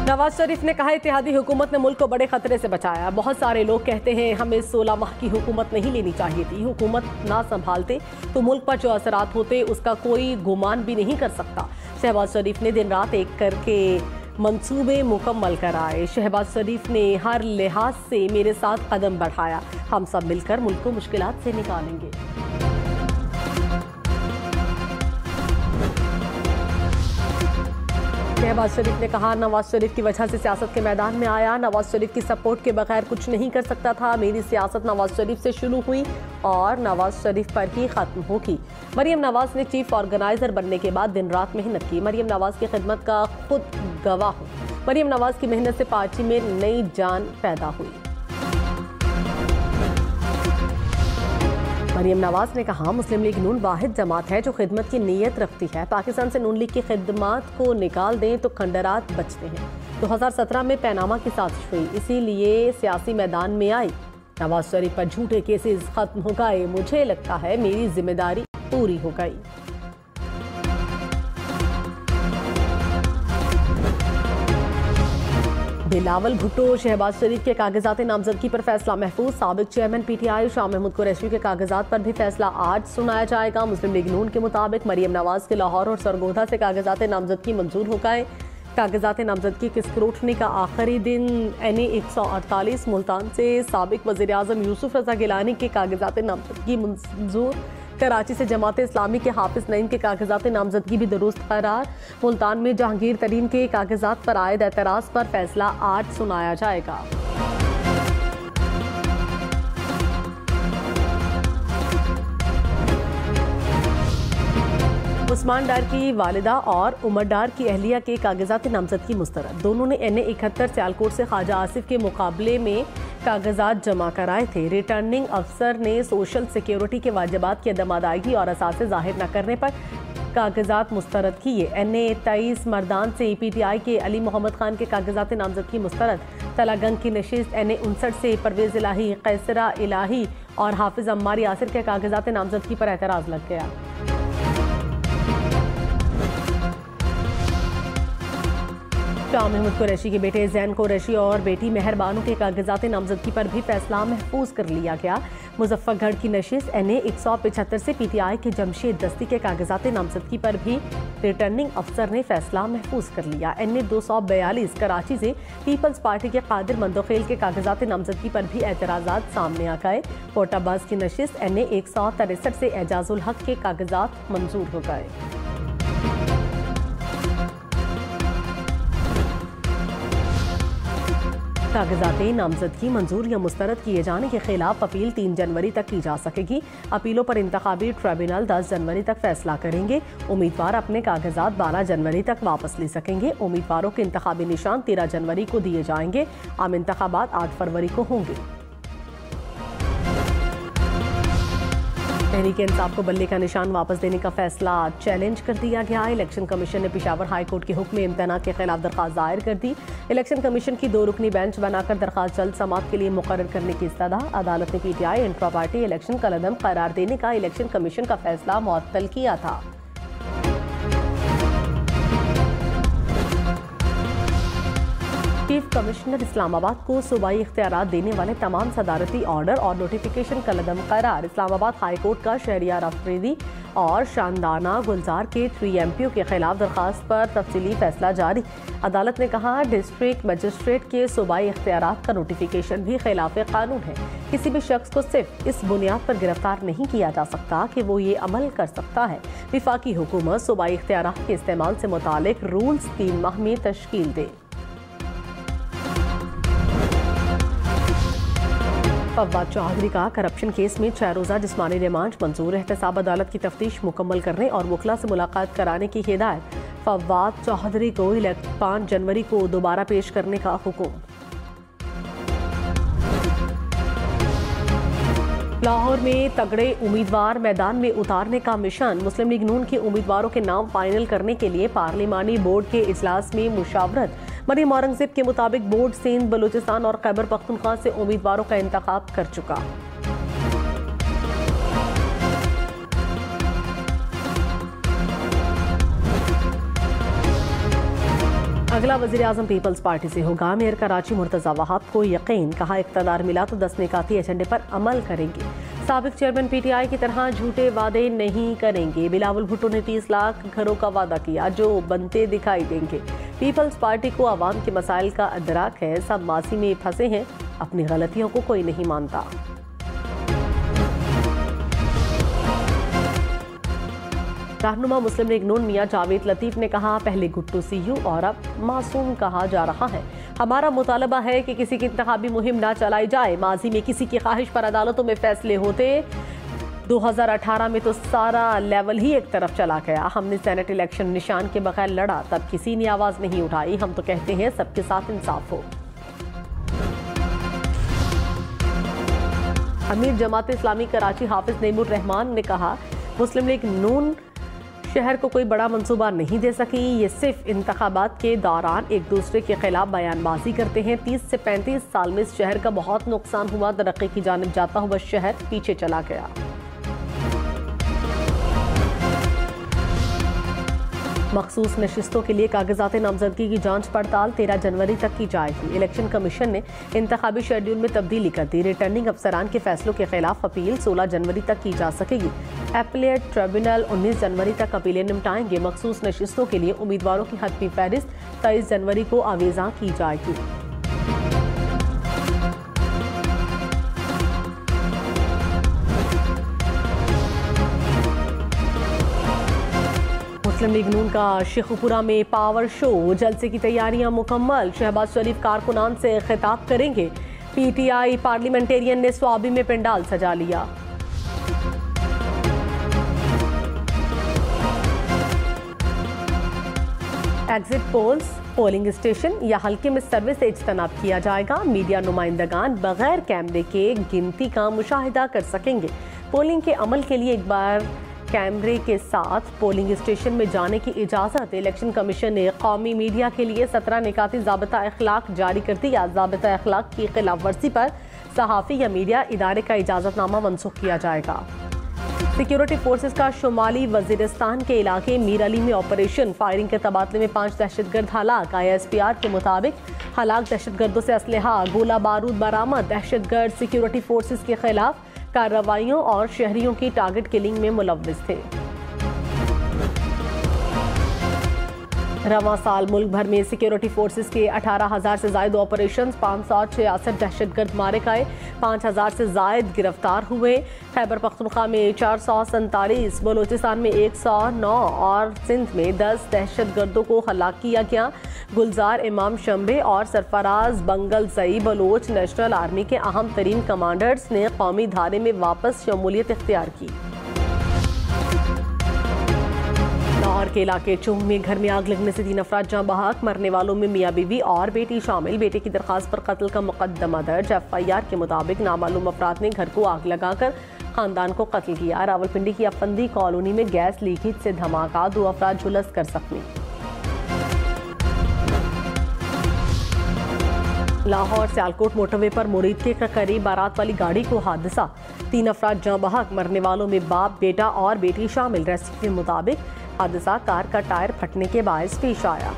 नवाज शरीफ ने कहा इत्तेहादी हुकूमत ने मुल्क को बड़े खतरे से बचाया। बहुत सारे लोग कहते हैं हमें 16 माह की हुकूमत नहीं लेनी चाहिए थी। हुकूमत ना संभालते तो मुल्क पर जो असरात होते उसका कोई गुमान भी नहीं कर सकता। शहबाज शरीफ ने दिन रात एक करके मंसूबे मुकम्मल कराए। शहबाज शरीफ ने हर लिहाज से मेरे साथ कदम बढ़ाया। हम सब मिलकर मुल्क को मुश्किलात से निकालेंगे। शहबाज शरीफ ने कहा नवाज शरीफ की वजह से सियासत के मैदान में आया। नवाज शरीफ की सपोर्ट के बगैर कुछ नहीं कर सकता था। मेरी सियासत नवाज शरीफ से शुरू हुई और नवाज शरीफ पर ही खत्म होगी। मरियम नवाज ने चीफ ऑर्गेनाइजर बनने के बाद दिन रात मेहनत की। मरियम नवाज की खिदमत का खुद गवाह हूँ। मरियम नवाज की मेहनत से पार्टी में नई जान पैदा हुई। मरियम नवाज ने कहा मुस्लिम लीग नून वाहिद जमात है जो खिदमत की नीयत रखती है। पाकिस्तान से नून लीग की खिदमत को निकाल दें तो खंडरात बचते हैं। 2017 में पैनामा की साजिश हुई, इसीलिए सियासी मैदान में आई। नवाज शरीफ पर झूठे केसेस खत्म हो गए। मुझे लगता है मेरी जिम्मेदारी पूरी हो गई। बिलावल भुट्टो शहबाज शरीफ के कागजात नामजदगी पर फैसला महफूज। साबिक चेयरमैन पीटीआई शाह महमूद कुरैशी के कागजात पर भी फैसला आज सुनाया जाएगा। मुस्लिम लीग नून के मुताबिक मरियम नवाज के लाहौर और सरगोधा से कागजात नामजदगी मंजूर हो गए। कागजात नामजदगी की स्क्रूटनी का आखिरी दिन NA 148 मुल्तान से साबिक वज़ीर आज़म यूसुफ रज़ा गिलानी के कागजात नामजदगी मंजूर। कराची से जमात इस्लामी के हाफिज नईम के कागजात नामजदगी भी दुरुस्त करार। मुल्तान में जहांगीर तरीन के कागजात पर आयद एतराज़ पर फैसला आज सुनाया जाएगा। उस्मान डार की वालिदा और उमर डार की अहलिया के कागजात नामजदगी मुस्तरद। दोनों ने NA 71 सियालकोट से ख्वाजा आसिफ के मुकाबले में कागजात जमा कराए थे। रिटर्निंग अफसर ने सोशल सिक्योरिटी के वाजिबात की अदम अदायगी और असासे जाहिर न करने पर कागजात मुस्तरद किए। NA 23 मर्दान से PTI के अली मोहम्मद खान के कागजात नामजदगी मुस्तरद। तलागंग की नशिस्त NA 59 से परवेज इलाही, कैसरा इलाही और हाफिज अम्मार यासिर के कागजात नामजदगी पर एतराज़ लग गया। शाह महमूद कुरैशी के बेटे जैन कुरैशी और बेटी मेहर बानो के कागजात नामजदगी पर भी फैसला महफूज कर लिया गया। मुजफ्फरगढ़ की नशिस्त NA 175 से PTI के जमशेद दस्ती के कागजात नामजदगी पर भी रिटर्निंग अफसर ने फैसला महफूज कर लिया। NA 242 कराची से पीपल्स पार्टी के कादिर मंदोखेल के कागजात नामजदगी पर भी एतराज़ात सामने आ गए। कोटाबाज की नशिस्त NA 163 से एजाजुल हक के कागजात मंजूर हो गए। कागजात नामजदगी मंजूर या मुस्तरद किए जाने के खिलाफ अपील 3 जनवरी तक की जा सकेगी। अपीलों पर इंतखाबी ट्रिब्यूनल 10 जनवरी तक फैसला करेंगे। उम्मीदवार अपने कागजात 12 जनवरी तक वापस ले सकेंगे। उम्मीदवारों के इंतखाबी निशान 13 जनवरी को दिए जाएंगे। आम इंतखाबात 8 फरवरी को होंगे। तहरीक इंसाफ को बल्ले का निशान वापस देने का फैसला चैलेंज कर दिया गया। इलेक्शन कमीशन ने पेशावर हाई कोर्ट के हुक्म इम्तनाअ के खिलाफ दरख्वास्त दायर कर दी। इलेक्शन कमीशन की 2 रुकनी बेंच बनाकर दरख्वास्त जल्द समाअत के लिए मुकर्रर करने की इस्तदा। अदालत ने PTI इंट्रा पार्टी इलेक्शन कलअदम करार देने का इलेक्शन कमीशन का फैसला मुअत्तल किया था। चीफ कमिश्नर इस्लामाबाद को सूबाई इख्तियारात देने वाले तमाम सदारती ऑर्डर और नोटिफिकेशन कलअदम करार। इस्लामाबाद हाई कोर्ट का शहरियार अफरीदी और शानदाना गुलजार के 3 MPO के खिलाफ दरखास्त पर तफसीली फैसला जारी। अदालत ने कहा डिस्ट्रिक्ट मजिस्ट्रेट के सूबाई इख्तियारात का नोटिफिकेशन भी खिलाफ कानून है। किसी भी शख्स को सिर्फ इस बुनियाद पर गिरफ्तार नहीं किया जा सकता कि वो ये अमल कर सकता है। विफाकी हुकूमत सूबाई इख्तियारात के इस्तेमाल से मुतालिक रूल्स 3 माह में तश्कील दे। फवाद चौधरी का करप्शन केस में 6 रोज़ा जिस्मानी रिमांड मंजूर। एहतसाब अदालत की तफ्तीश मुकम्मल करने और वकला से मुलाकात कराने की हिदायत। फवाद चौधरी को 5 जनवरी को दोबारा पेश करने का हुक्म। लाहौर में तगड़े उम्मीदवार मैदान में उतारने का मिशन। मुस्लिम लीग नून के उम्मीदवारों के नाम फाइनल करने के लिए पार्लिमानी बोर्ड के इजलास में मुशावरत। मरियम औरंगजेब के मुताबिक बोर्ड सिंध, बलूचिस्तान और खैबर पख्तूनख्वा से उम्मीदवारों का इंतखाब कर चुका। अगला वज़ीर आज़म पीपल्स पार्टी से होगा। मेयर कराची मुर्तज़ा वहाब को यकीन, कहा इक़्तिदार मिला तो 10 निकाती एजेंडे पर अमल करेंगे। साबिक चेयरमैन PTI की तरह झूठे वादे नहीं करेंगे। बिलावल भुट्टो ने 30 लाख घरों का वादा किया जो बनते दिखाई देंगे। पीपल्स पार्टी को आवाम के मसाइल का अदराक है, सब मासी में फंसे हैं, अपनी गलतियों को कोई नहीं मानता। रहनुमा मुस्लिम लीग नून मियां जावेद लतीफ ने कहा, पहले गुट्टू CU और अब मासूम कहा जा रहा है। हमारा मुतालबा है कि किसी की इंतखाबी मुहिम ना चलाई जाए। माजी में किसी की ख्वाहिश पर अदालतों में फैसले होते। 2018 में तो सारा लेवल ही एक तरफ चला गया। हमने सेनेट इलेक्शन निशान के बगैर लड़ा, तब किसी ने आवाज नहीं उठाई। हम तो कहते हैं सबके साथ इंसाफ हो। अमीर जमात इस्लामी कराची हाफिज नईमुर रहमान ने कहा, मुस्लिम लीग नून शहर को कोई बड़ा मंसूबा नहीं दे सकी। ये सिर्फ इंतखाबात के दौरान एक दूसरे के खिलाफ बयानबाजी करते हैं। 30 से 35 साल में इस शहर का बहुत नुकसान हुआ। तरक्की की जानिब जाता हुआ शहर पीछे चला गया। मखसूस नशिस्तों के लिए कागजात नामजदगी की जांच पड़ताल 13 जनवरी तक की जाएगी। इलेक्शन कमीशन ने इंतखाबी शेड्यूल में तब्दीली कर दी। रिटर्निंग अफसरान के फैसलों के खिलाफ अपील 16 जनवरी तक की जा सकेगी। एपलेट ट्रिब्यूनल 19 जनवरी तक अपीलें निपटाएंगे। मखसूस नशिस्तों के लिए उम्मीदवारों की हतमी फहरिस्त 23 जनवरी को आवेजा की जाएगी। मुस्लिम लीग नून का शेखुपुरा में पावर शो, जलसे की तैयारियां मुकम्मल। शहबाज शरीफ कारकुनान से खिताब करेंगे। PTI पार्लियामेंटेरियन ने स्वाबी में पंडाल सजा लिया। एग्जिट पोल्स, पोलिंग स्टेशन या हल्के में सर्विस से इज्तनाब किया जाएगा। मीडिया नुमाइंदगान बगैर कैमरे के गिनती का मुशाहिदा कर सकेंगे। पोलिंग के अमल के लिए एक बार कैमरे के साथ पोलिंग स्टेशन में जाने की इजाज़त। इलेक्शन कमीशन ने कौमी मीडिया के लिए 17 निकाती ज़ाबिता अखलाक जारी कर दिया। ज़ाबिता अखलाक की खिलाफ वर्जी पर सहाफ़ी या मीडिया इदारे का इजाज़तनामा मनसूख किया जाएगा। सिक्योरिटी फोर्सेस का शुमाली वजीरिस्तान के इलाके मीर अली में ऑपरेशन। फायरिंग के तबादले में 5 दहशतगर्द हलाक। ISPR के मुताबिक हलाक दहशतगर्दों से असलहा, गोला बारूद बरामद। दहशतगर्द सिक्योरिटी फोर्सेस के खिलाफ कार्रवाइयों और शहरियों की टारगेट किलिंग में मुलव्विस थे। रवां साल मुल्क भर में सिक्योरिटी फोर्सेस के 18,000 से जायद ऑपरेशन, 566 दहशतगर्द मारे गए, 5,000 से जायद गिरफ्तार हुए। खैबर पख्तूनख्वा में 447, बलोचिस्तान में 109 और सिंध में 10 दहशतगर्दों को हलाक किया गया। गुलजार इमाम शंबे और Sarfaraz Bangulzai Bloch national army के अहम तरीन कमांडर्स ने कौमी धारे में वापस शमूलियत इख्तियार की। लाहौर के इलाके चुंग में घर में आग लगने से 3 अफराद जाँ बहक। मरने वालों में मियाँ बीवी और बेटी शामिल। बेटे की दरखास्त पर कत्ल का मुकदमा दर्ज। FIR के मुताबिक नामालूम अफराद ने घर को आग लगाकर खानदान को कत्ल किया। रावलपिंडी की अफंदी कॉलोनी में गैस लीकेज से धमाका, 2 अफराद झुलस कर जख्मी। लाहौर सियालकोट मोटरवे पर मुरीद के करीब बारात वाली गाड़ी को हादसा, 3 अफराद जाँ बहक। मरने वालों में बाप, बेटा और बेटी शामिल। रेस्क्यू के मुताबिक हादसा कार का टायर फटने के बायस पेश आया।